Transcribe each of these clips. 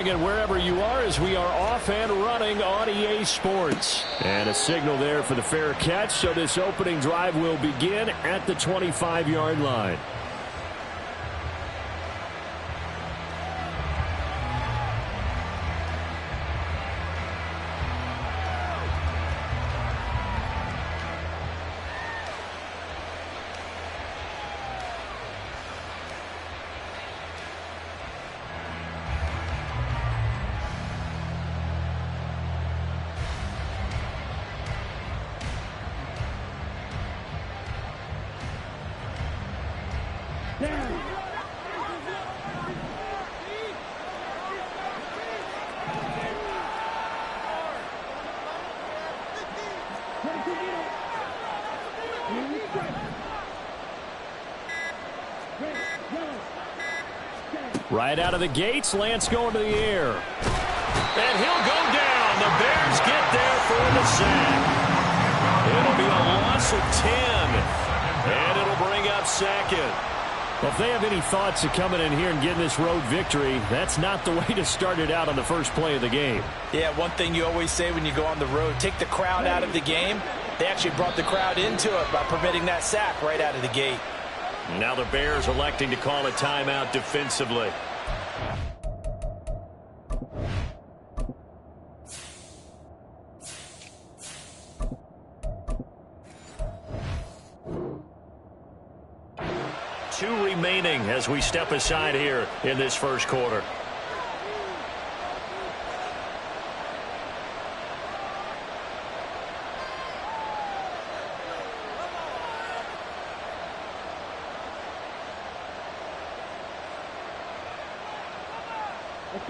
And wherever you are, as we are off and running on EA Sports. And a signal there for the fair catch, so this opening drive will begin at the 25-yard line. Right out of the gates, Lance going to the air. And he'll go down. The Bears get there for the sack. It'll be a loss of 10. And it'll bring up second. Well, if they have any thoughts of coming in here and getting this road victory, that's not the way to start it out on the first play of the game. Yeah, one thing you always say when you go on the road, take the crowd out of the game. They actually brought the crowd into it by permitting that sack right out of the gate. Now the Bears electing to call a timeout defensively. Two remaining as we step aside here in this first quarter.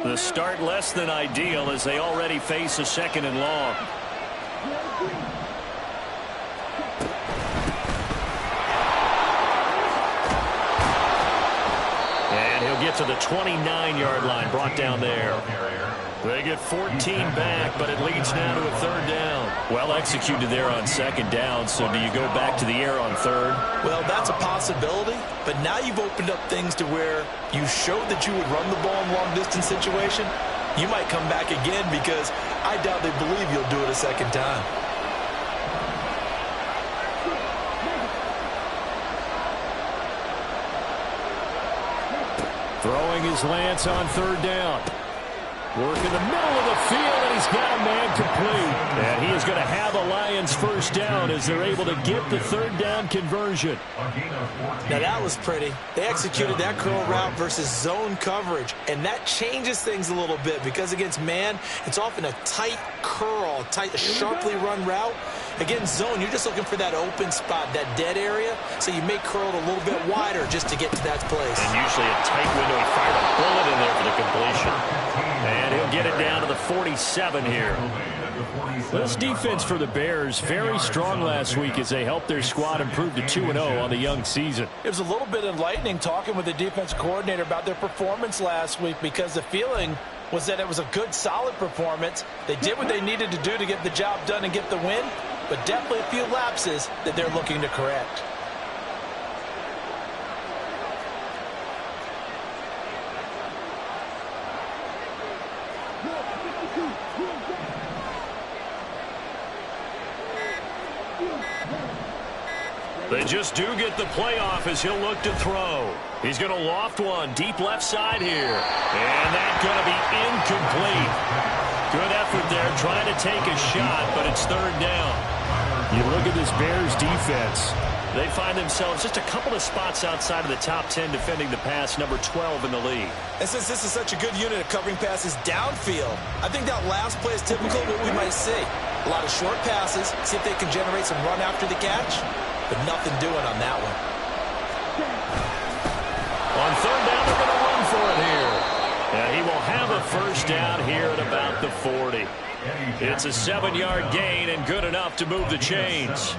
The start less than ideal as they already face a second and long. And he'll get to the 29-yard line, brought down there. They get 14 back, but it leads now to a third down. Well executed there on second down, so do you go back to the air on third? Well, that's a possibility, but now you've opened up things to where you showed that you would run the ball in long-distance situation. You might come back again because I doubt they believe you'll do it a second time. Throwing his Lance on third down. Work in the middle of the field, and he's got a man complete. And he is going to have a Lions first down as they're able to get the third down conversion. Now that was pretty. They executed that curl route versus zone coverage, and that changes things a little bit because against man, it's often a tight curl, tight, sharply run route. Against zone, you're just looking for that open spot, that dead area, so you may curl it a little bit wider just to get to that place. And usually a tight window. He fired a bullet in there for the completion. And he'll get it down to the 47 here. This defense for the Bears, very strong last week as they helped their squad improve to 2-0 on the young season. It was a little bit enlightening talking with the defense coordinator about their performance last week because the feeling was that it was a good, solid performance. They did what they needed to do to get the job done and get the win, but definitely a few lapses that they're looking to correct. They just do get the playoff as he'll look to throw. He's going to loft one deep left side here. And that's going to be incomplete. Good effort there trying to take a shot, but it's third down. You look at this Bears defense. They find themselves just a couple of spots outside of the top 10 defending the pass, number 12 in the league. And since this is such a good unit of covering passes downfield, I think that last play is typical of what we might see. A lot of short passes, see if they can generate some run after the catch, but nothing doing on that one. On third down, they're going to run for it here. And he will have a first down here at about the 40. It's a 7-yard gain and good enough to move the chains.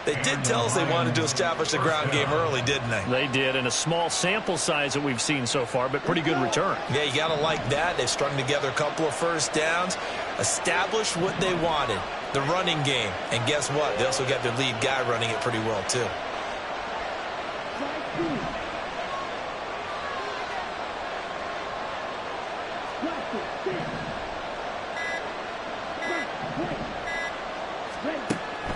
They did tell us they wanted to establish the ground game early, didn't they? They did, and a small sample size that we've seen so far, but pretty good return. Yeah, you got to like that. They've strung together a couple of first downs, established what they wanted, the running game. And guess what? They also got their lead guy running it pretty well, too.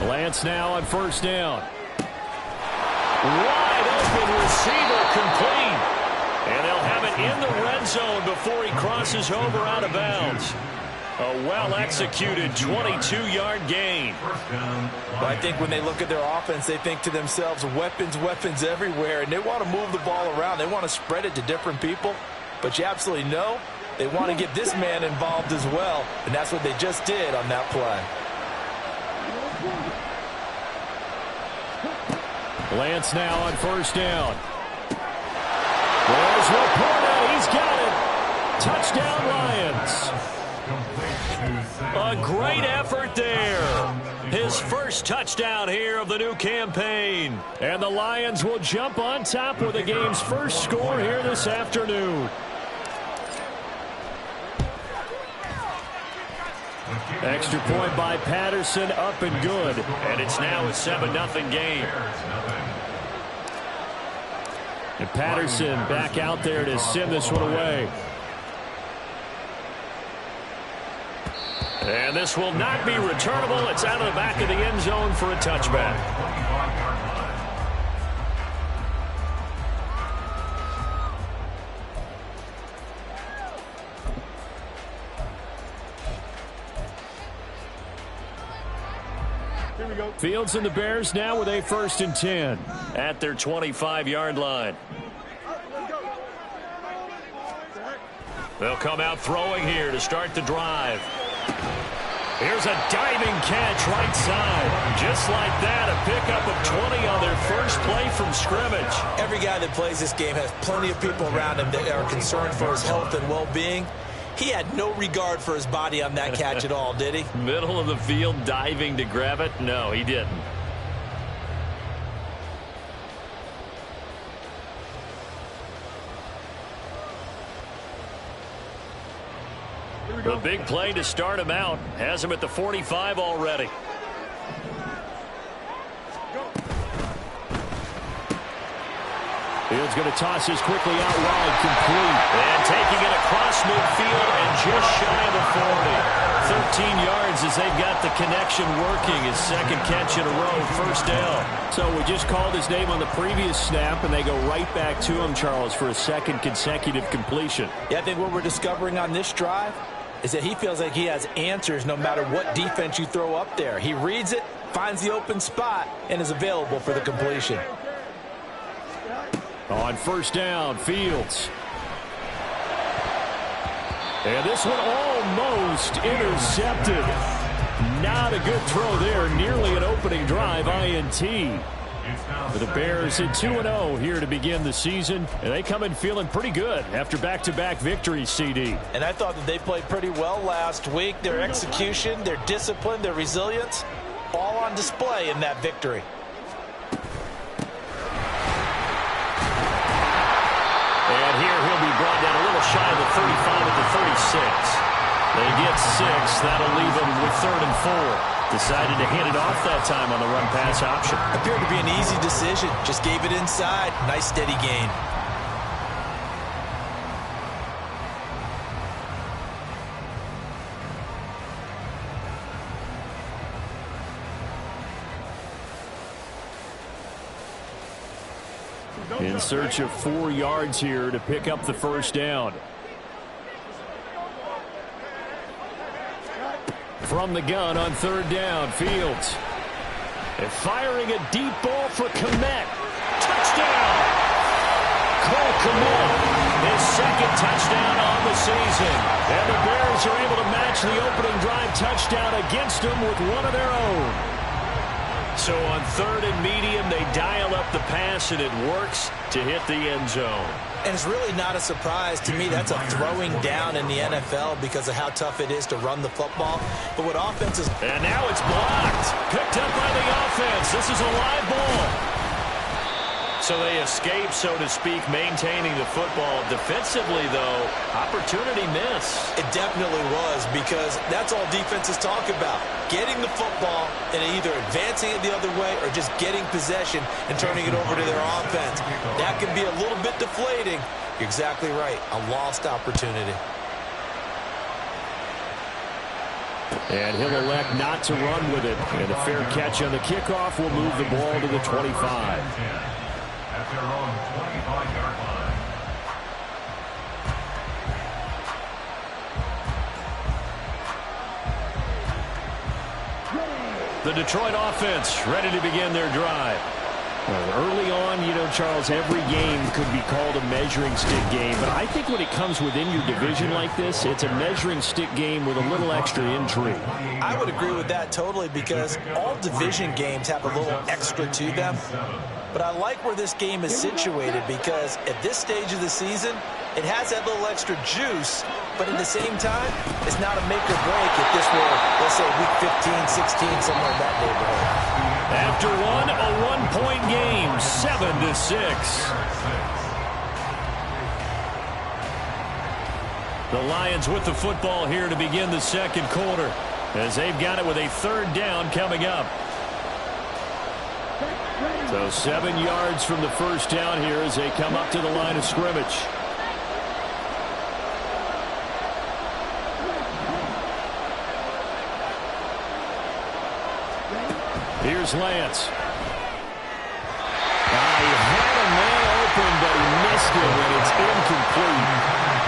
Lance now on first down. Wide open receiver complete. And they'll have it in the red zone before he crosses over out of bounds. A well-executed 22-yard gain. Well, I think when they look at their offense, they think to themselves, weapons, weapons everywhere, and they want to move the ball around. They want to spread it to different people, but you absolutely know they want to get this man involved as well, and that's what they just did on that play. Lance now on first down. There's Laporta. He's got it. Touchdown, Lions. A great effort there. His first touchdown here of the new campaign. And the Lions will jump on top with the game's first score here this afternoon. Extra point by Patterson, up and good. And it's now a 7-0 game. And Patterson back out there to send this one away. And this will not be returnable. It's out of the back of the end zone for a touchback. Here we go. Fields and the Bears now with a 1st and 10 at their 25-yard line. They'll come out throwing here to start the drive. Here's a diving catch right side. Just like that, a pickup of 20 on their first play from scrimmage. Every guy that plays this game has plenty of people around him that are concerned for his health and well-being. He had no regard for his body on that catch at all, did he? Middle of the field diving to grab it? No, he didn't. The big play to start him out. Has him at the 45 already. Fields going to toss this quickly out wide, complete. And taking it across midfield and just shy of the 40. 13 yards as they've got the connection working. His second catch in a row, first down. So we just called his name on the previous snap, and they go right back to him, Charles, for a second consecutive completion. Yeah, I think what we're discovering on this drive is that he feels like he has answers no matter what defense you throw up there. He reads it, finds the open spot, and is available for the completion. On first down, Fields. And this one almost intercepted. Not a good throw there. Nearly an opening drive, INT. For the Bears at 2-0 here to begin the season. And they come in feeling pretty good after back-to-back victories, CD. And I thought that they played pretty well last week. Their execution, their discipline, their resilience, all on display in that victory. And here he'll be brought down a little shy of the 35 at the 36. They get 6. That'll leave them with 3rd and 4. Decided to hand it off that time on the run-pass option. Appeared to be an easy decision. Just gave it inside. Nice steady gain. In search of 4 yards here to pick up the first down. From the gun on 3rd down, Fields. And firing a deep ball for Kmet. Touchdown! Cole Kmet, his 2nd touchdown on the season. And the Bears are able to match the opening drive touchdown against them with one of their own. So on 3rd and medium, they dial up the pass, and it works to hit the end zone. And it's really not a surprise to me. That's a throwing down in the NFL because of how tough it is to run the football. But what offenses... And now it's blocked. Picked up by the offense. This is a live ball. So they escape, so to speak, maintaining the football. Defensively, though, opportunity miss. It definitely was, because that's all defenses talk about. Getting the football and either advancing it the other way or just getting possession and turning it over to their offense. That can be a little bit deflating. You're exactly right. A lost opportunity. And he'll elect not to run with it. And a fair catch on the kickoff will move the ball to the 25. At their own 25-yard line. The Detroit offense ready to begin their drive. Early on, you know, Charles, every game could be called a measuring stick game. But I think when it comes within your division like this, it's a measuring stick game with a little extra intrigue. I would agree with that totally because all division games have a little extra to them. But I like where this game is situated because at this stage of the season, it has that little extra juice. But at the same time, it's not a make or break if this were, let's say, week 15, 16, somewhere in that neighborhood. After one, a one-point game, 7-6. The Lions with the football here to begin the second quarter as they've got it with a third down coming up. So 7 yards from the first down here as they come up to the line of scrimmage. Here's Lance. He had a man open, but he missed it, and it's incomplete.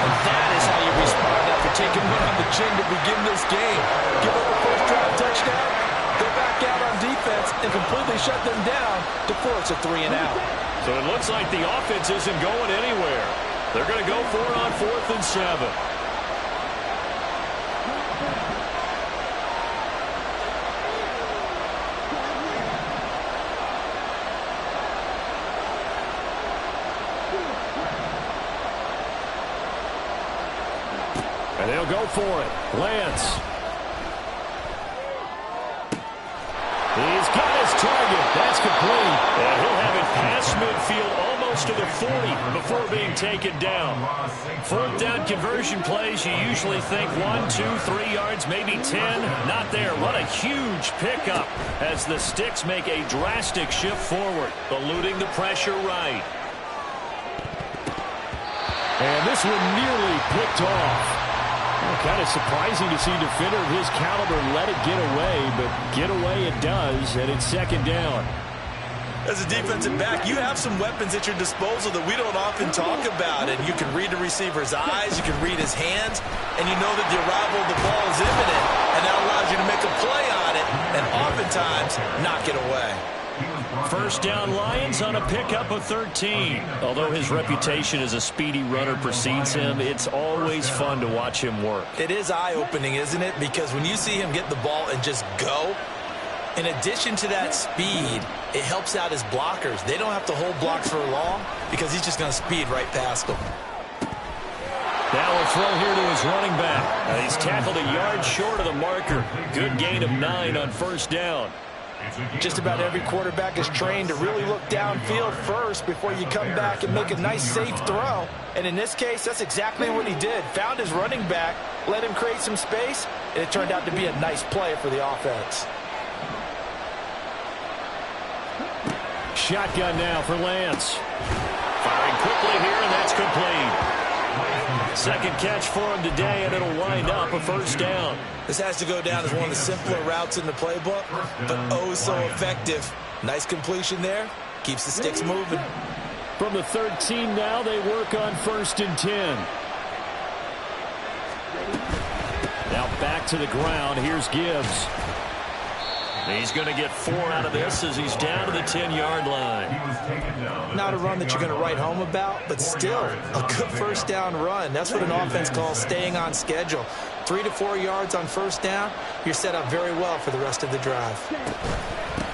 And that is how you respond after taking one on the chin to begin this game. Give up a first drive touchdown, go back out on defense, and completely shut them down to force a 3-and-out. So it looks like the offense isn't going anywhere. They're going to go for it on 4th and 7. And they'll go for it. Lance. He's got his target. That's complete. And he'll have it past midfield almost to the 40 before being taken down. 4th down conversion plays, you usually think 1, 2, 3 yards, maybe 10. Not there. What a huge pickup as the Sticks make a drastic shift forward, eluding the pressure right. And this one nearly picked off. Kind of surprising to see a defender of his caliber let it get away, but get away it does, and it's second down. As a defensive back, you have some weapons at your disposal that we don't often talk about, and you can read the receiver's eyes, you can read his hands, and you know that the arrival of the ball is imminent, and that allows you to make a play on it, and oftentimes knock it away. First down Lions on a pickup of 13. Although his reputation as a speedy runner precedes him, it's always fun to watch him work. It is eye-opening, isn't it? Because when you see him get the ball and just go, in addition to that speed, it helps out his blockers. They don't have to hold blocks for long because he's just going to speed right past them. Now a throw here to his running back. He's tackled a yard short of the marker. Good gain of 9 on first down. Just about every quarterback is trained to really look downfield first before you come back and make a nice, safe throw. And in this case, that's exactly what he did. Found his running back, let him create some space, and it turned out to be a nice play for the offense. Shotgun now for Lance. Firing quickly here, and that's complete. Second catch for him today, and it'll wind up a first down. This has to go down as one of the simpler routes in the playbook, but oh so effective. Nice completion there. Keeps the Sticks moving. From the 13 now, they work on 1st and 10. Now back to the ground. Here's Gibbs. He's going to get 4 out of this as he's down to the 10-yard line. Not a run that you're going to write home about, but still a good first down run. That's what an offense calls staying on schedule. 3 to 4 yards on first down, you're set up very well for the rest of the drive.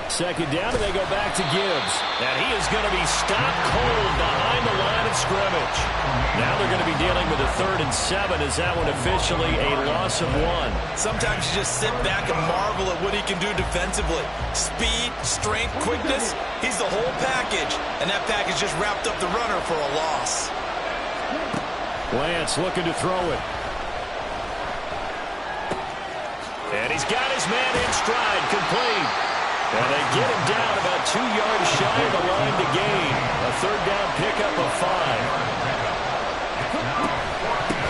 Second down, and they go back to Gibbs. And he is going to be stopped cold behind the line of scrimmage. Now they're going to be dealing with a 3rd and 7 as that one officially a loss of 1. Sometimes you just sit back and marvel at what he can do defensively. Speed, strength, quickness, he's the whole package. And that package just wrapped up the runner for a loss. Lance looking to throw it. And he's got his man in stride, complete. And they get him down about 2 yards shy of the line to gain. A 3rd down pickup of 5.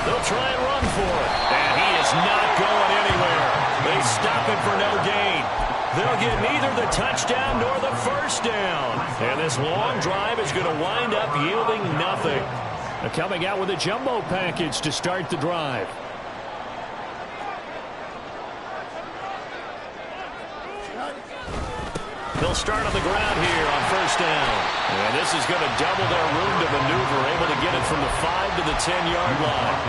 They'll try and run for it. And he is not going anywhere. They They'll get neither the touchdown nor the first down. And this long drive is going to wind up yielding nothing. They're coming out with a jumbo package to start the drive. They'll start on the ground here on first down. And this is going to double their room to maneuver, able to get it from the 5 to the 10-yard line.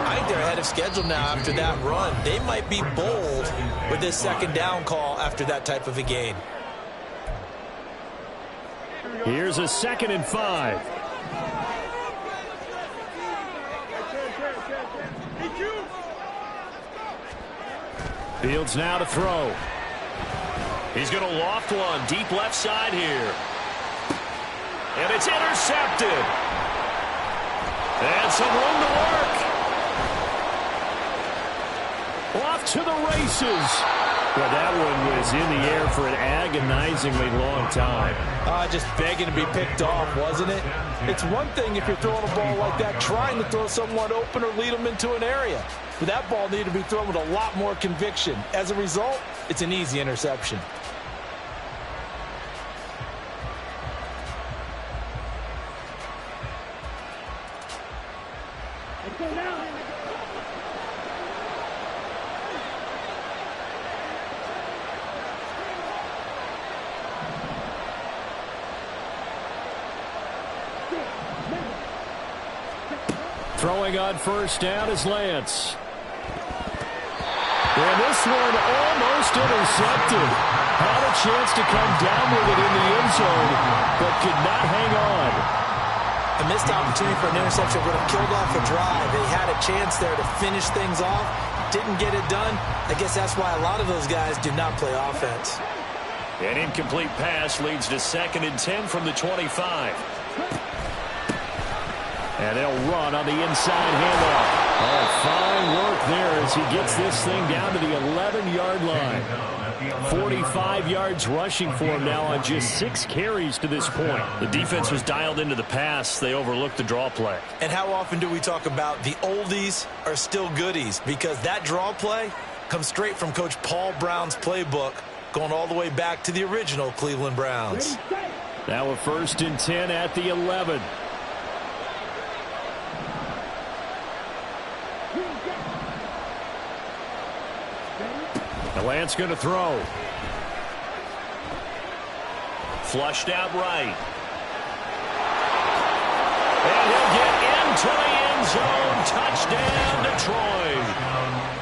I think they're ahead of schedule now after that run. They might be bold with this second down call after that type of a gain. Here's a 2nd and 5. Fields now to throw. He's going to loft one deep left side here. And it's intercepted. And some room to work. Off to the races. Well, that one was in the air for an agonizingly long time. Just begging to be picked off, wasn't it? It's one thing if you're throwing a ball like that, trying to throw someone open or lead them into an area. But that ball needed to be thrown with a lot more conviction. As a result, it's an easy interception. Throwing on first down is Lance. And this one almost intercepted. Had a chance to come down with it in the end zone, but could not hang on. A missed opportunity for an interception would have killed off a drive. They had a chance there to finish things off. Didn't get it done. I guess that's why a lot of those guys do not play offense. An incomplete pass leads to 2nd and 10 from the 25. And they'll run on the inside handoff. Oh, fine work there as he gets this thing down to the 11-yard line. 45 yards rushing for him now on just 6 carries to this point. The defense was dialed into the pass. They overlooked the draw play. And how often do we talk about the oldies are still goodies? Because that draw play comes straight from Coach Paul Brown's playbook, going all the way back to the original Cleveland Browns. Now a 1st and 10 at the 11. Lance going to throw. Flushed out right. And he'll get into the end zone. Touchdown, Detroit.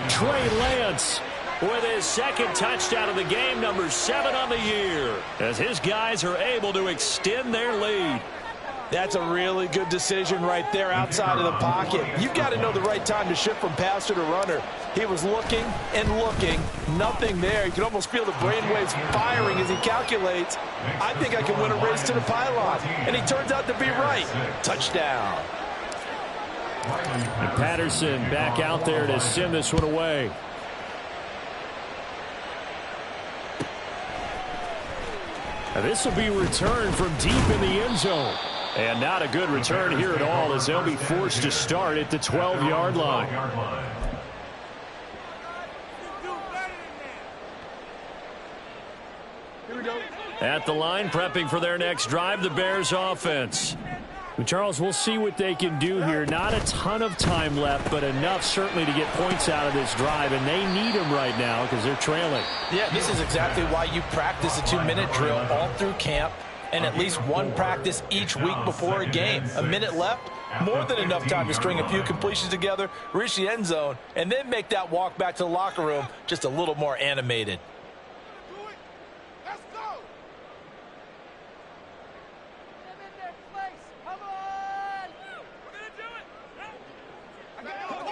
Trey Lance with his 2nd touchdown of the game, number 7 on the year, as his guys are able to extend their lead. That's a really good decision right there outside of the pocket. You've got to know the right time to shift from passer to runner. He was looking and looking. Nothing there. You can almost feel the brainwaves firing as he calculates. I think I can win a race to the pylon. And he turns out to be right. Touchdown. And Patterson back out there to send this one away. Now this will be returned from deep in the end zone. And not a good return here at all as they'll be forced to start at the 12-yard line. At the line, prepping for their next drive, the Bears offense. Charles, we'll see what they can do here. Not a ton of time left, but enough certainly to get points out of this drive, and they need them right now because they're trailing. Yeah, this is exactly why you practice a 2-minute drill all through camp and at least one practice each week before a game. A minute left, more than enough time to string a few completions together, reach the end zone, and then make that walk back to the locker room just a little more animated.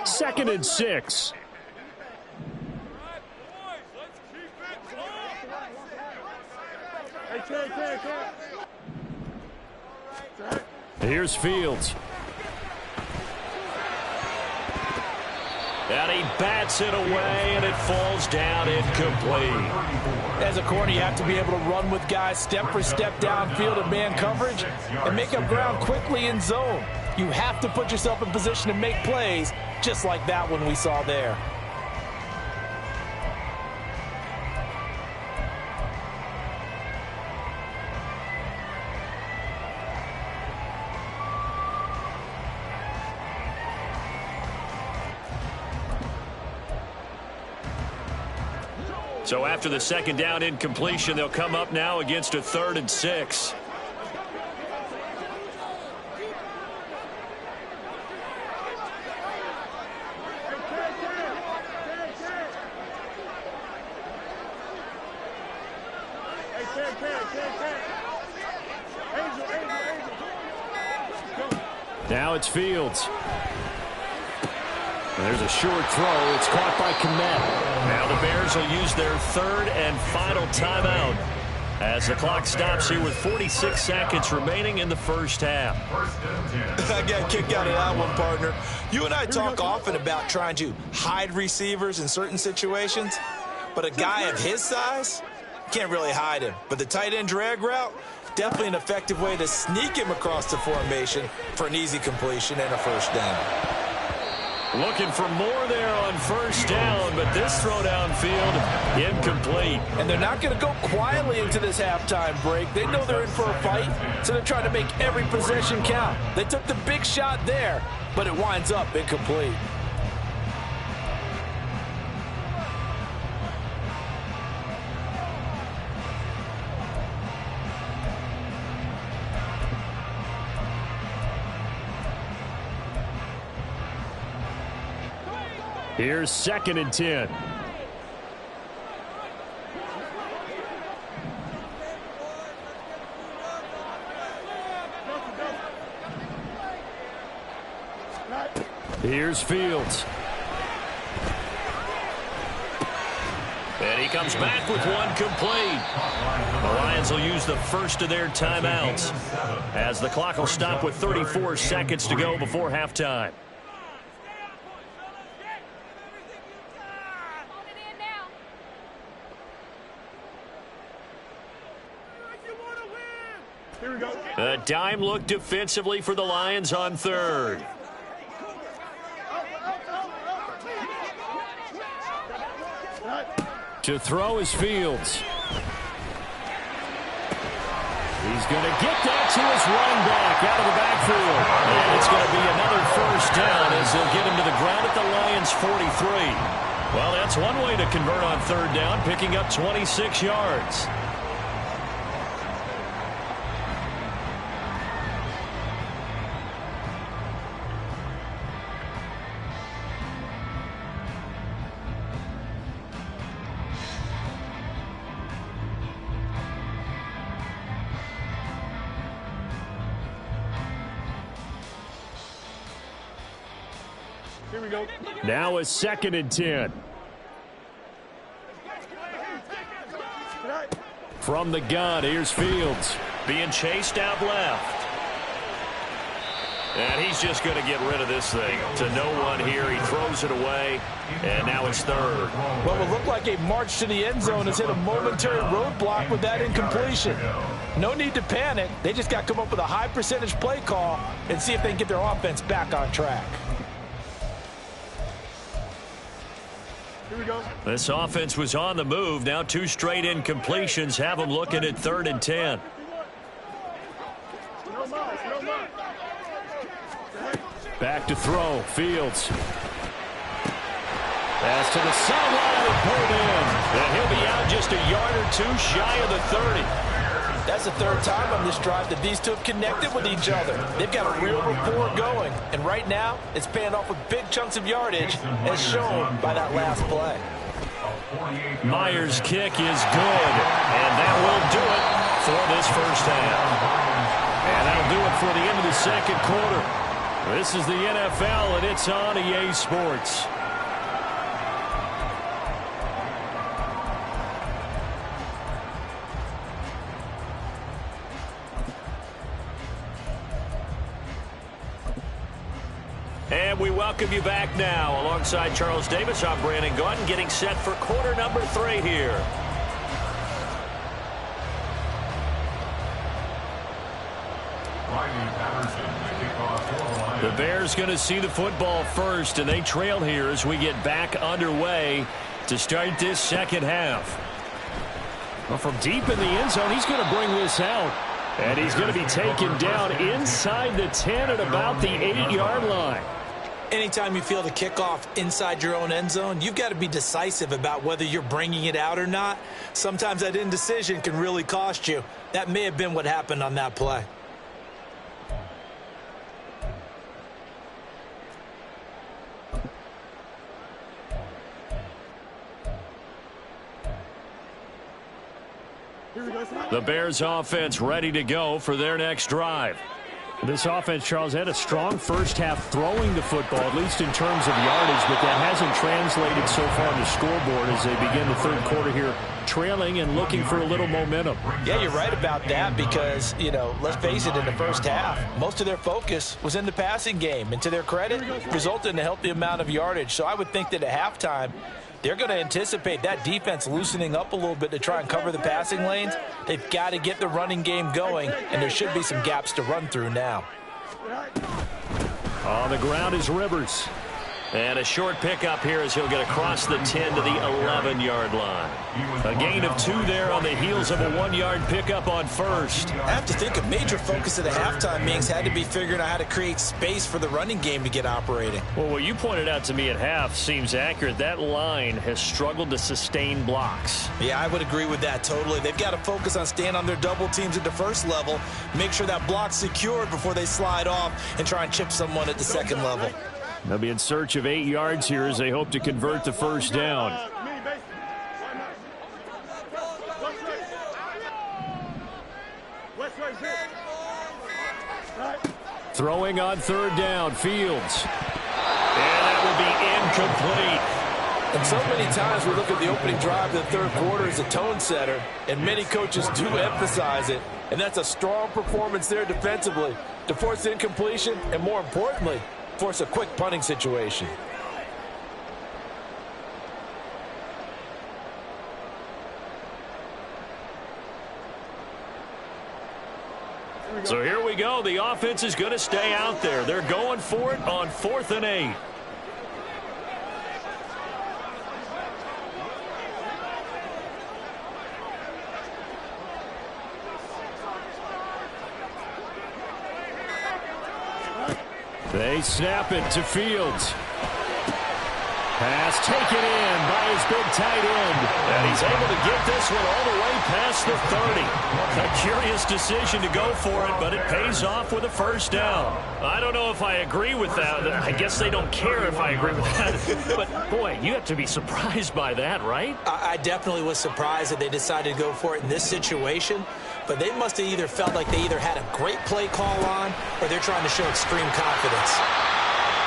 Second and 6. Here's Fields. And he bats it away, and it falls down incomplete. As a corner, you have to be able to run with guys step for step downfield in man coverage and make up ground quickly in zone. You have to put yourself in position to make plays, just like that one we saw there. So after the second down incompletion, they'll come up now against a 3rd and 6. Now it's Fields. And there's a short throw. It's caught by Kmet. Now the Bears will use their 3rd and final timeout as the clock stops here with 46 seconds remaining in the first half. I got kicked out of that one, partner. You and I talk often about trying to hide receivers in certain situations, but a guy of his size, can't really hide him. But the tight end drag route, definitely an effective way to sneak him across the formation for an easy completion and a first down. Looking for more there on first down, but this throw downfield incomplete. And they're not going to go quietly into this halftime break. They know they're in for a fight, so they're trying to make every possession count. They took the big shot there, but it winds up incomplete. Here's 2nd and 10. Here's Fields. And he comes back with one complete. The Lions will use the first of their timeouts as the clock will stop with 34 seconds to go before halftime. A dime look defensively for the Lions on 3rd. To throw is Fields. He's going to get that to his running back out of the backfield. And it's going to be another first down as they'll get him to the ground at the Lions' 43. Well, that's one way to convert on 3rd down, picking up 26 yards. Here we go. Now a 2nd and 10. From the gun, here's Fields. Being chased out left. And he's just going to get rid of this thing. To no one here. He throws it away. And now it's 3rd. What would look like a march to the end zone has hit a momentary roadblock with that incompletion. No need to panic. They just got to come up with a high percentage play call and see if they can get their offense back on track. Here we go. This offense was on the move. Now 2 straight incompletions have them looking at 3rd and 10. Back to throw. Fields. Pass to the sideline and pulled in. And he'll be out just a yard or 2 shy of the 30. That's the 3rd time on this drive that these two have connected with each other. They've got a real rapport going. And right now, it's paying off with big chunks of yardage, as shown by that last play. Myers' kick is good. And that will do it for this first half. And that'll do it for the end of the 2nd quarter. This is the NFL, and it's on EA Sports. And we welcome you back now. Alongside Charles Davis, I'm Brandon Gunn, getting set for quarter number 3 here. The Bears going to see the football first, and they trail here as we get back underway to start this second half. Well, from deep in the end zone, he's going to bring this out. And he's going to be taken down inside the 10 at about the 8-yard line. Anytime you feel the kickoff inside your own end zone, you've got to be decisive about whether you're bringing it out or not. Sometimes that indecision can really cost you. That may have been what happened on that play. The Bears offense ready to go for their next drive. This offense, Charles, had a strong first half throwing the football, at least in terms of yardage, but that hasn't translated so far on the scoreboard as they begin the third quarter here, trailing and looking for a little momentum. Yeah, you're right about that because, you know, let's face it, in the first half, most of their focus was in the passing game. And to their credit, resulted in a healthy amount of yardage. So I would think that at halftime, they're going to anticipate that defense loosening up a little bit to try and cover the passing lanes. They've got to get the running game going, and there should be some gaps to run through now. On the ground is Rivers. And a short pickup here as he'll get across the 10 to the 11-yard line. A gain of 2 there on the heels of a 1-yard pickup on first. I have to think a major focus of the halftime meetings had to be figuring out how to create space for the running game to get operating. Well, what you pointed out to me at half seems accurate. That line has struggled to sustain blocks. Yeah, I would agree with that totally. They've got to focus on staying on their double teams at the first level, make sure that block's secured before they slide off and try and chip someone at the second level. They'll be in search of 8 yards here as they hope to convert the first down. Throwing on third down, Fields. And that will be incomplete. And so many times we look at the opening drive of the third quarter as a tone setter, and many coaches do emphasize it. And that's a strong performance there defensively to force incompletion and, more importantly, force a quick punting situation. So here we go. The offense is going to stay out there. They're going for it on 4th and 8. They snap it to Fields. Pass taken in by his big tight end. And he's able to get this one all the way past the 30. A curious decision to go for it, but it pays off with a first down. I don't know if I agree with that. I guess they don't care if I agree with that. But, boy, you have to be surprised by that, right? I definitely was surprised that they decided to go for it in this situation. But they must have either felt like they either had a great play call on or they're trying to show extreme confidence.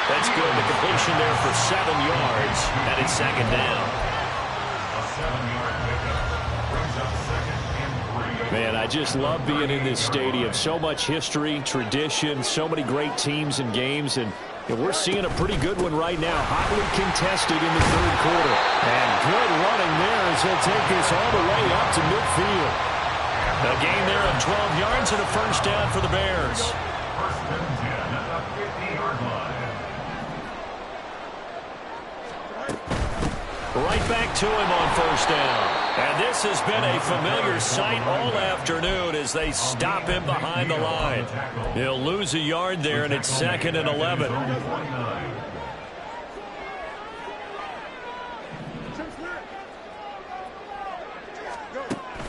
That's good. The completion there for 7 yards, and it's second down. A 7-yard pickup brings up 2nd and 3. Man, I just love being in this stadium. So much history, tradition, so many great teams and games, and we're seeing a pretty good one right now. Hotly contested in the third quarter. And good running there as he'll take this all the way up to midfield. A gain there of 12 yards and a first down for the Bears. 1st and 10 at the 50-yard line. Right back to him on first down. And this has been a familiar sight all afternoon as they stop him behind the line. He'll lose a yard there, and it's 2nd and 11.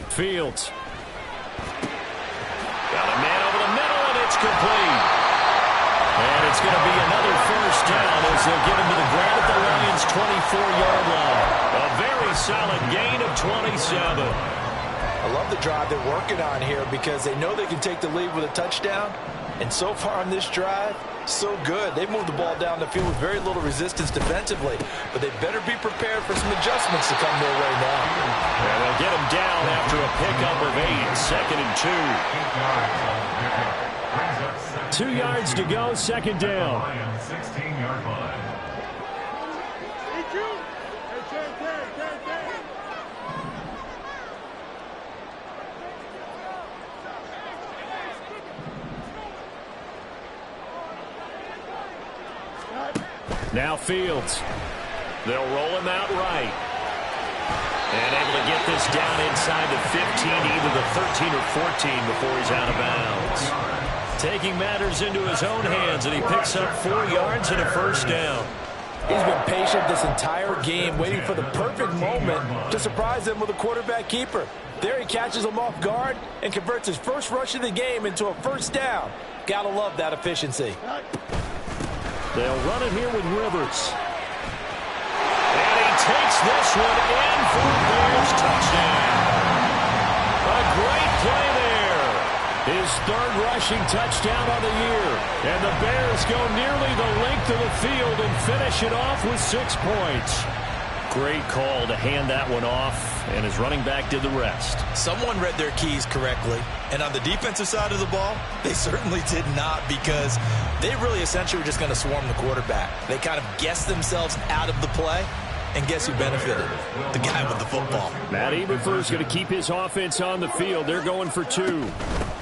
Fields. Got a man over the middle, and it's complete. And it's going to be another first down as they'll get him to the ground at the Lions' 24-yard line. A very solid gain of 27. I love the drive they're working on here because they know they can take the lead with a touchdown. And so far on this drive, so good. They've moved the ball down the field with very little resistance defensively. But they better be prepared for some adjustments to come their way now. And they'll get him down after a pickup of 8, 2nd and 2. 2 yards to go, 2nd down. 16-yard line. Now Fields. They'll roll him out right. And able to get this down inside the 15, either the 13 or 14 before he's out of bounds. taking matters into his own hands, and he picks up 4 yards and a first down. He's been patient this entire game, waiting for the perfect moment to surprise them with a quarterback keeper. There he catches him off guard and converts his first rush of the game into a first down. Gotta love that efficiency. They'll run it here with Rivers. And he takes this one in for a Bears touchdown. A great play there. His 3rd rushing touchdown on the year. And the Bears go nearly the length of the field and finish it off with 6 points. Great call to hand that one off, and his running back did the rest. Someone read their keys correctly, and on the defensive side of the ball, they certainly did not, because they really essentially were just going to swarm the quarterback. They kind of guessed themselves out of the play, and guess who benefited? The guy with the football. Matt Eberflus is going to keep his offense on the field. They're going for 2.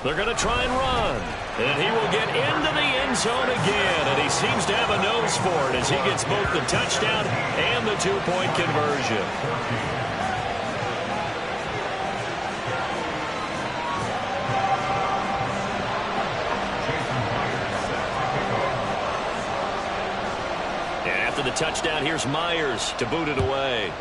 They're going to try and run. And he will get into the end zone again. And he seems to have a nose for it as he gets both the touchdown and the 2-point conversion. And after the touchdown, here's Myers to boot it away.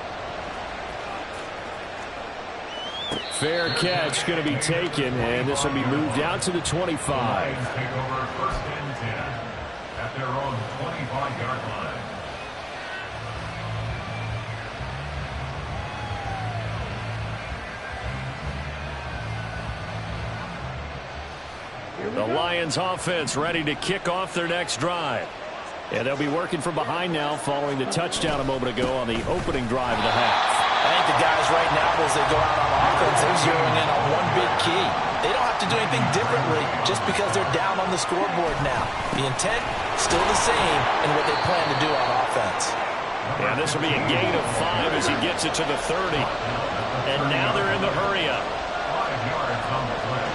Fair catch going to be taken, and this will be moved out to the 25. Take over 1st and 10 at their own 25-yard line. The Lions offense ready to kick off their next drive. And they'll be working from behind now following the touchdown a moment ago on the opening drive of the half. I think the guys right now, as they go out on offense, they're zeroing in on one big key. They don't have to do anything differently just because they're down on the scoreboard now. The intent, still the same in what they plan to do on offense. And this will be a gain of 5 as he gets it to the 30. And now they're in the hurry-up. 5 yards on the play.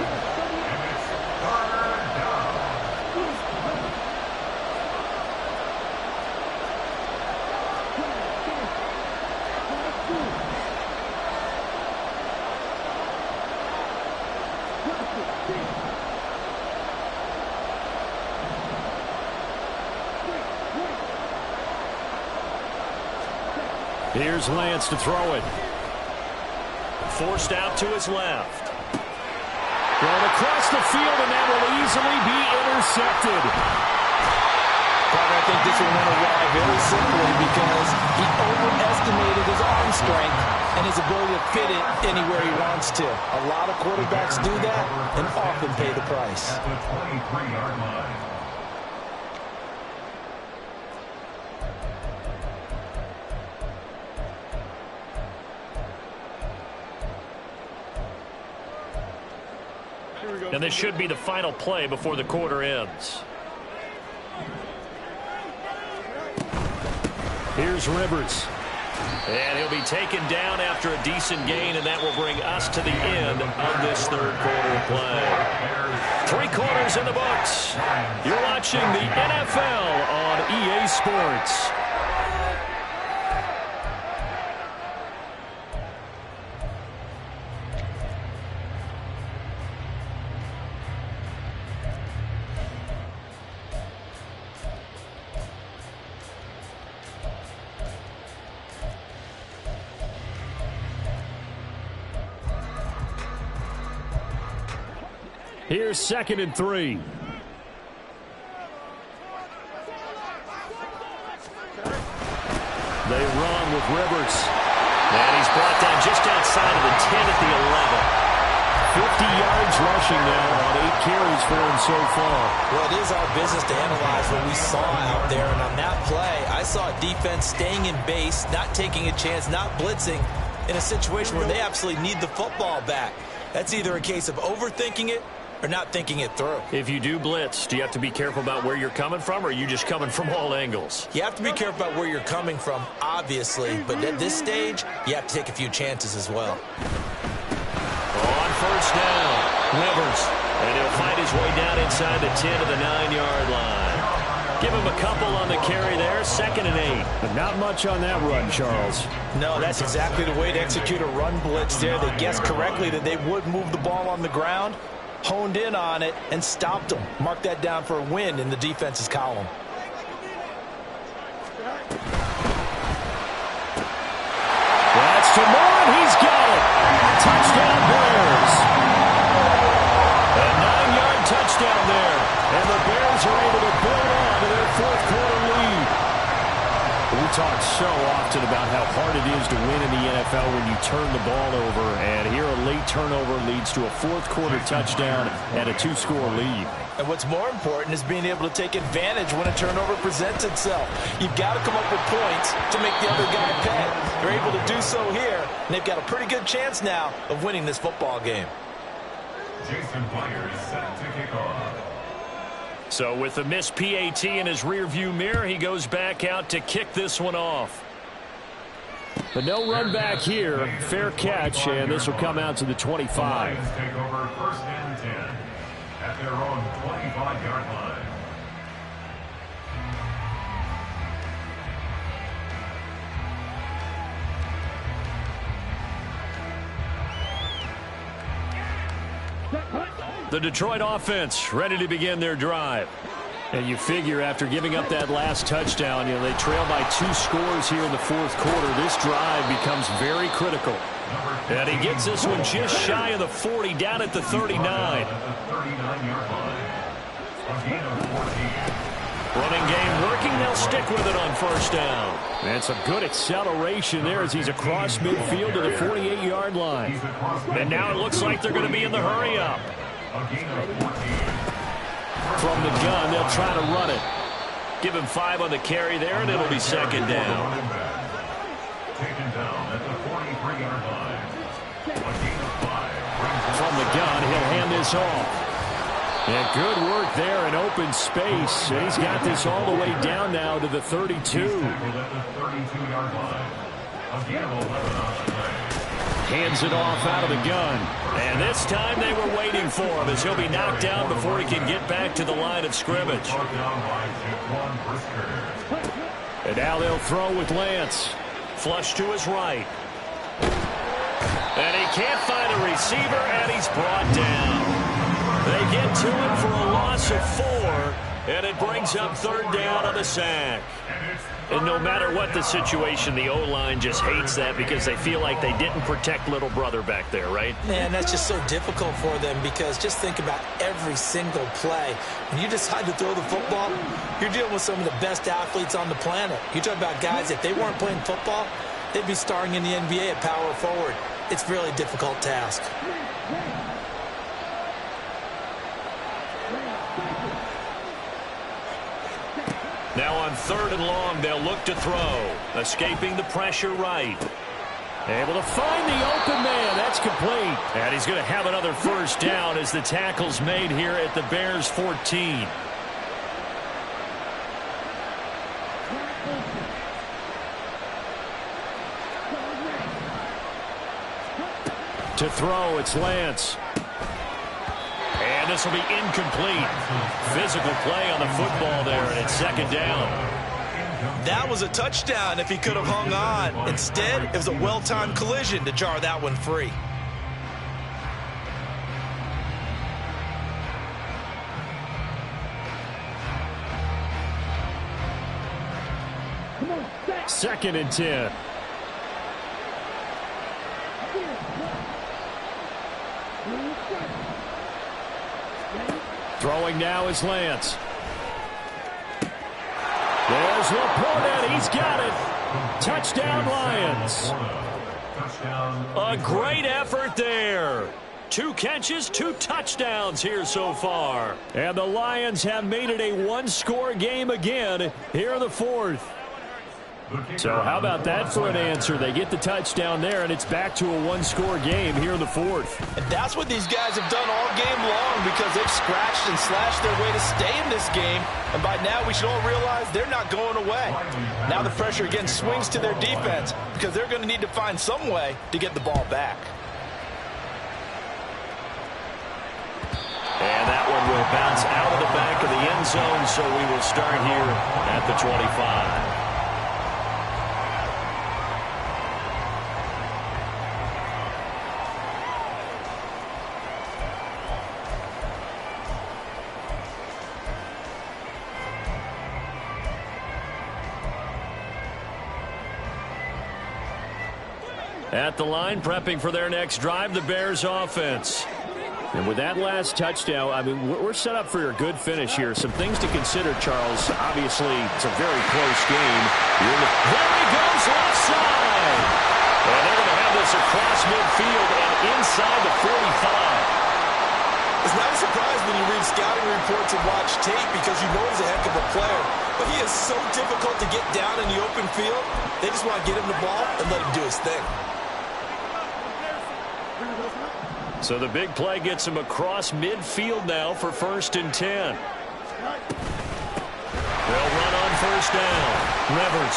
And it's third down. Here's Lance to throw it. Forced out to his left. Thrown across the field, and that will easily be intercepted. But I think this will win a why very simply because he overestimated his arm strength and his ability to fit it anywhere he wants to. A lot of quarterbacks do that and often pay the price. At the 23-yard line. And this should be the final play before the quarter ends. Here's Rivers. And he'll be taken down after a decent gain, and that will bring us to the end of this 3rd quarter of play. 3 quarters in the books. You're watching the NFL on EA Sports. Here's 2nd and 3. They run with Rivers. And he's brought down just outside of the 10 at the 11. 50 yards rushing now on 8 carries for him so far. Well, it is our business to analyze what we saw out there. And on that play, I saw a defense staying in base, not taking a chance, not blitzing in a situation where they absolutely need the football back. That's either a case of overthinking it or not thinking it through. If you do blitz, do you have to be careful about where you're coming from, or are you just coming from all angles? You have to be careful about where you're coming from, obviously, but at this stage, you have to take a few chances as well. On first down, Rivers, and he'll fight his way down inside the 10 to the 9-yard line. Give him a couple on the carry there, 2nd and 8. But not much on that run, Charles. No, that's exactly the way to execute a run blitz there. They guessed correctly that they would move the ball on the ground, honed in on it and stopped them. Mark that down for a win in the defense's column. That's to Moore, and he's got it. Touchdown Bears. A 9-yard touchdown there. And the Bears are able to build on to their fourth-quarter lead. We talk so often about how hard it is to win in the NFL when you turn the ball over. And here a late turnover leads to a fourth-quarter touchdown and a 2-score lead. And what's more important is being able to take advantage when a turnover presents itself. You've got to come up with points to make the other guy pay. They're able to do so here, and they've got a pretty good chance now of winning this football game. Jason Myers set to kick off. So with the missed PAT in his rearview mirror, he goes back out to kick this one off. But no run back here. Fair catch, and this will come out to the 25. Lions take over first and 10 at their own 25-yard line. The Detroit offense ready to begin their drive. And you figure after giving up that last touchdown, they trail by 2 scores here in the fourth quarter. This drive becomes very critical. And he gets this one just shy of the 40, down at the 39. Running game working. They'll stick with it on first down. And some good acceleration there as he's across midfield to the 48-yard line. And now it looks like they're going to be in the hurry-up. From the gun, they'll try to run it. Give him 5 on the carry there, and it'll be second down. Taken down at the 43-yard line. From the gun, he'll hand this off. And good work there in open space. And he's got this all the way down now to the 32. Hands it off out of the gun. And this time they were waiting for him as he'll be knocked down before he can get back to the line of scrimmage. And now they'll throw with Lance. Flush to his right. And he can't find a receiver, and he's brought down. They get to him for a loss of 4, and it brings up third down on the sack. And no matter what the situation, the O-line just hates that because they feel like they didn't protect little brother back there, right? Man, that's just so difficult for them because just think about every single play. When you decide to throw the football, you're dealing with some of the best athletes on the planet. You talk about guys, if they weren't playing football, they'd be starring in the NBA at power forward. It's a really difficult task. Now on third and long, they'll look to throw. Escaping the pressure right. Able to find the open man. That's complete. And he's going to have another first down as the tackle's made here at the Bears 14. To throw, it's Lance. And this will be incomplete. Physical play on the football there, and it's second down. That was a touchdown if he could have hung on. Instead, it was a well-timed collision to jar that one free. Second and 10. Throwing now is Lance. There's Laporte. He's got it. Touchdown, Lions. A great effort there. 2 catches, 2 touchdowns here so far. And the Lions have made it a one-score game again here in the fourth. So how about that for an answer? They get the touchdown there, and it's back to a one-score game here in the fourth. And that's what these guys have done all game long because they've scratched and slashed their way to stay in this game. And by now, we should all realize they're not going away. Now the pressure again swings to their defense because they're going to need to find some way to get the ball back. And that one will bounce out of the back of the end zone, so we will start here at the 25. At the line, prepping for their next drive, the Bears offense. And with that last touchdown, I mean, we're set up for a good finish here. Some things to consider, Charles. Obviously, it's a very close game. There he goes, left side. And they're going to have this across midfield and inside the 45. It's not a surprise when you read scouting reports and watch tape because you know he's a heck of a player. But he is so difficult to get down in the open field. They just want to get him the ball and let him do his thing. So the big play gets him across midfield now for 1st and 10. They'll run on 1st down. Rivers,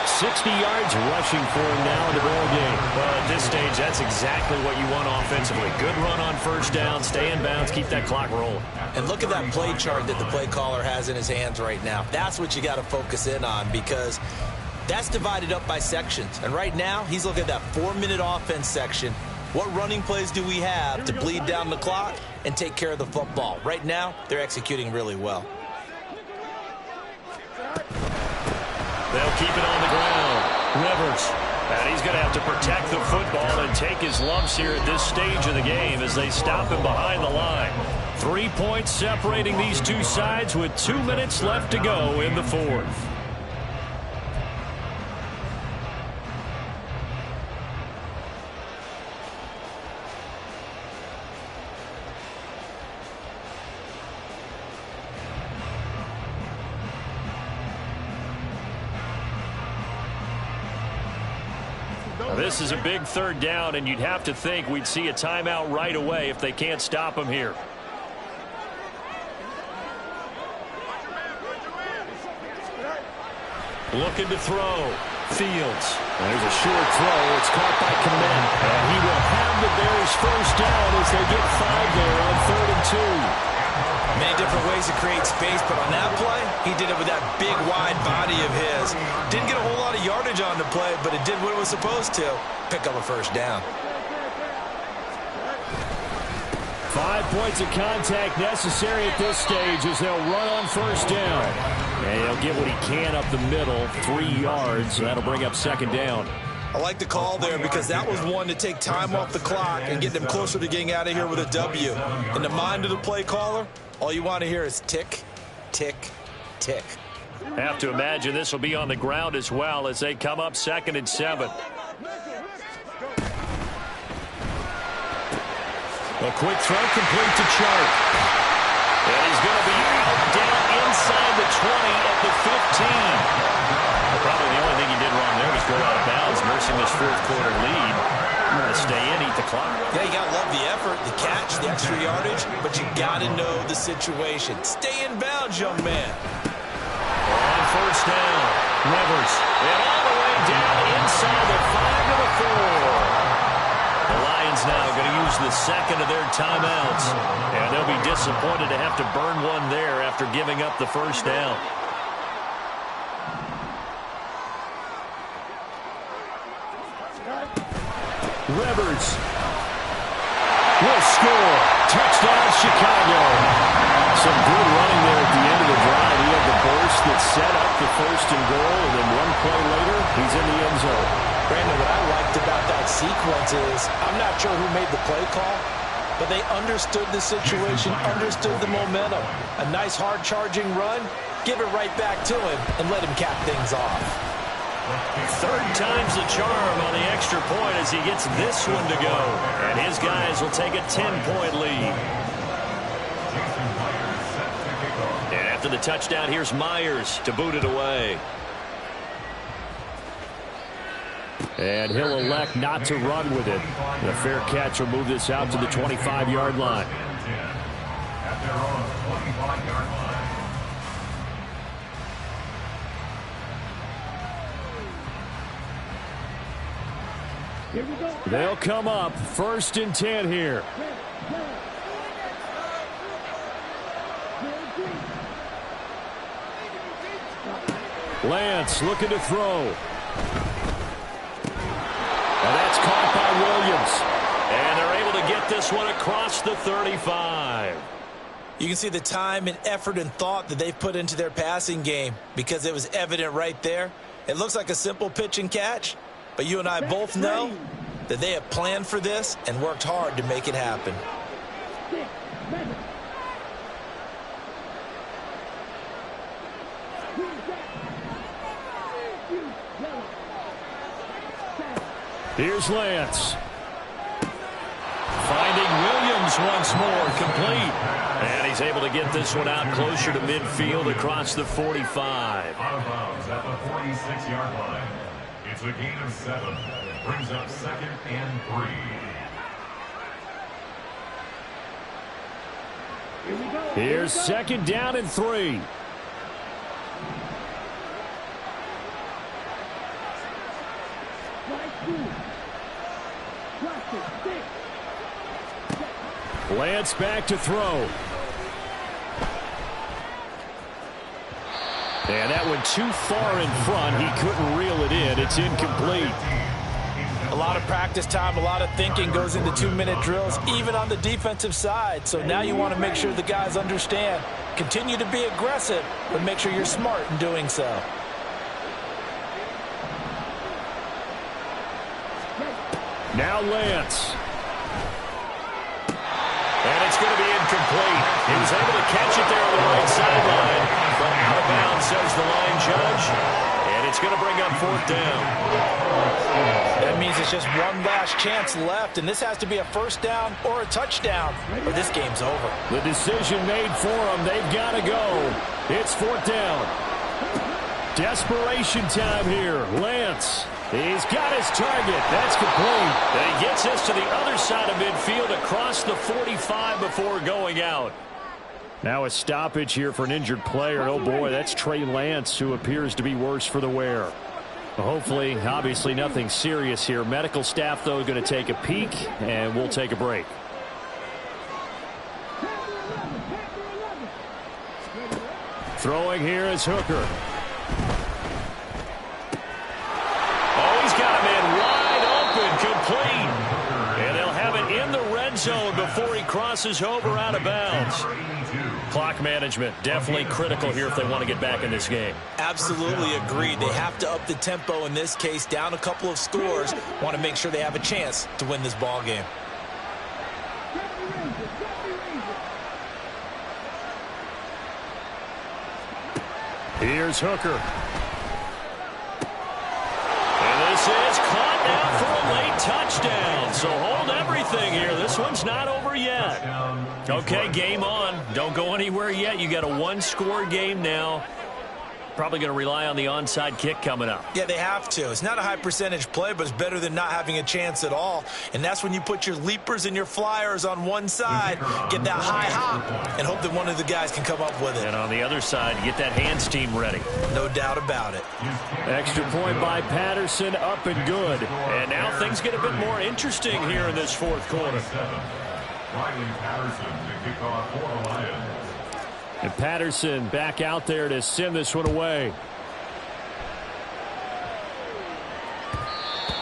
60 yards rushing for him now in the ball game. Well, at this stage, that's exactly what you want offensively. Good run on 1st down, stay in bounds, keep that clock rolling. And look at that play chart that the play caller has in his hands right now. That's what you got to focus in on because that's divided up by sections. And right now, he's looking at that 4-minute offense section. What running plays do we have to bleed down the clock and take care of the football? Right now, they're executing really well. They'll keep it on the ground. Rivers. And he's going to have to protect the football and take his lumps here at this stage of the game as they stop him behind the line. 3 points separating these two sides with 2 minutes left to go in the 4th. This is a big 3rd down, and you'd have to think we'd see a timeout right away if they can't stop him here. Looking to throw. Fields. And there's a short throw. It's caught by Kmet. And he will have the Bears 1st down as they get 5 there on 3rd and 2. Many different ways to create space, but on that play, he did it with that big, wide body of his. Didn't get a whole lot of yardage on the play, but it did what it was supposed to. Pick up a 1st down. 5 points of contact necessary at this stage as they'll run on 1st down. And he'll get what he can up the middle, 3 yards. That'll bring up 2nd down. I like the call there because that was one to take time off the clock and get them closer to getting out of here with a W. In the mind of the play caller, all you want to hear is tick, tick, tick. Have to imagine this will be on the ground as well as they come up 2nd and 7. A quick throw complete to Chark. And he's going to be out down inside the 20 at the 15. Probably the only thing he did wrong there was go out of bounds, nursing this 4th quarter lead. You want to stay in, eat the clock. Yeah, you got to love the effort, the catch, the extra yardage, but you got to know the situation. Stay in bounds, young man. On 1st down, Rivers. And all the way down inside the 5 to the 4. The Lions now going to use the 2nd of their timeouts. And they'll be disappointed to have to burn one there after giving up the 1st down. Rivers will score. Touchdown, Chicago. Some good running there at the end of the drive. He had the burst that set up the 1st and goal, and then one play later, he's in the end zone. Brandon, what I liked about that sequence is I'm not sure who made the play call, but they understood the situation, understood the momentum. A nice hard-charging run, give it right back to him, and let him cap things off. 3rd time's the charm on the extra point as he gets this one to go. And his guys will take a 10-point lead. And after the touchdown, here's Myers to boot it away. And he'll elect not to run with it. The fair catch will move this out to the 25-yard line. At their own 25-yard line. They'll come up 1st and 10 here. Lance looking to throw. And that's caught by Williams. And they're able to get this one across the 35. You can see the time and effort and thought that they've put into their passing game because it was evident right there. It looks like a simple pitch and catch, but you and I both know that they have planned for this and worked hard to make it happen. Here's Lance. Finding Williams once more, complete. And he's able to get this one out closer to midfield across the 45. Out of bounds at the 46-yard line. It's a gain of 7. Brings up 2nd and 3. Here's 2nd down and 3. Lance back to throw. And that went too far in front. He couldn't reel it in. It's incomplete. A lot of practice time, a lot of thinking goes into 2-minute drills, even on the defensive side. So now you want to make sure the guys understand. Continue to be aggressive, but make sure you're smart in doing so. Now Lance. And it's going to be incomplete. He was able to catch it there on the right sideline. But out of bounds, says the line judge. And it's going to bring up 4th down. That means it's just one last chance left, and this has to be a 1st down or a touchdown, or this game's over. The decision made for them. They've got to go. It's 4th down. Desperation time here. Lance. He's got his target. That's complete. And he gets us to the other side of midfield across the 45 before going out. Now a stoppage here for an injured player. Oh, boy, that's Trey Lance, who appears to be worse for the wear. Hopefully, obviously nothing serious here. Medical staff, though, going to take a peek, and we'll take a break. Throwing here is Hooker. Got him in wide open, complete. And they'll have it in the red zone before he crosses over out of bounds. Clock management, definitely critical here if they want to get back in this game. Absolutely agreed. They have to up the tempo in this case, down a couple of scores. Want to make sure they have a chance to win this ball game. Here's Hooker. This is caught now for a late touchdown. So hold everything here. This one's not over yet. Okay, game on. Don't go anywhere yet. You got a 1-score game now. Probably going to rely on the onside kick coming up. Yeah, they have to. It's not a high percentage play, but it's better than not having a chance at all. And that's when you put your leapers and your flyers on one side, get that high hop, and hope that one of the guys can come up with it. And on the other side, get that hands team ready. No doubt about it. Extra point by Patterson, up and good. And now things get a bit more interesting here in this 4th quarter. Riley Patterson to kick off for the Lions. And Patterson back out there to send this one away.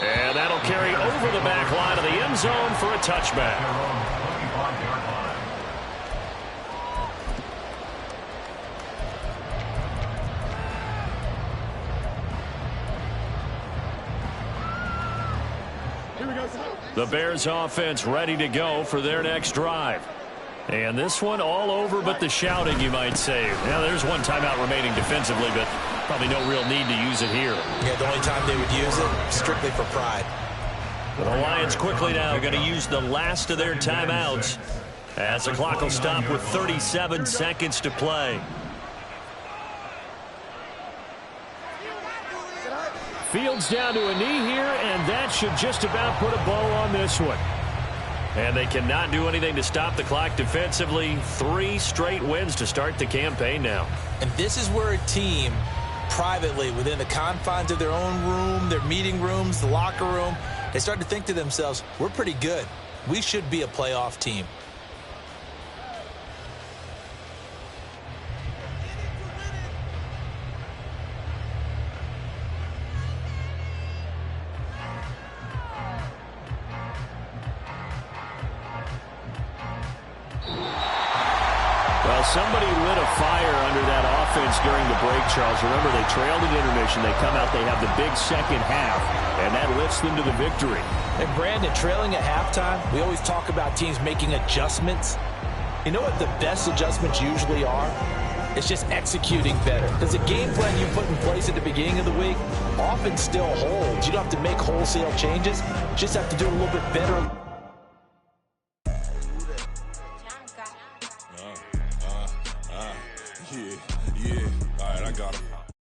And that'll carry over the back line of the end zone for a touchback. Here we go. The Bears offense ready to go for their next drive. And this one all over but the shouting, you might say. Now, there's one timeout remaining defensively, but probably no real need to use it here. Yeah, the only time they would use it, strictly for pride. The Lions quickly now going to use the last of their timeouts as the clock will stop with 37 seconds to play. Fields down to a knee here, and that should just about put a bow on this one. And they cannot do anything to stop the clock defensively. 3 straight wins to start the campaign now. And this is where a team, privately, within the confines of their own room, their meeting rooms, the locker room, they start to think to themselves, we're pretty good. We should be a playoff team. somebody lit a fire under that offense during the break, Charles. Remember, they trailed at intermission. They come out, they have the big second half, and that lifts them to the victory. And Brandon, trailing at halftime, we always talk about teams making adjustments. You know what the best adjustments usually are? It's just executing better. Because the game plan you put in place at the beginning of the week often still holds. You don't have to make wholesale changes. You just have to do it a little bit better.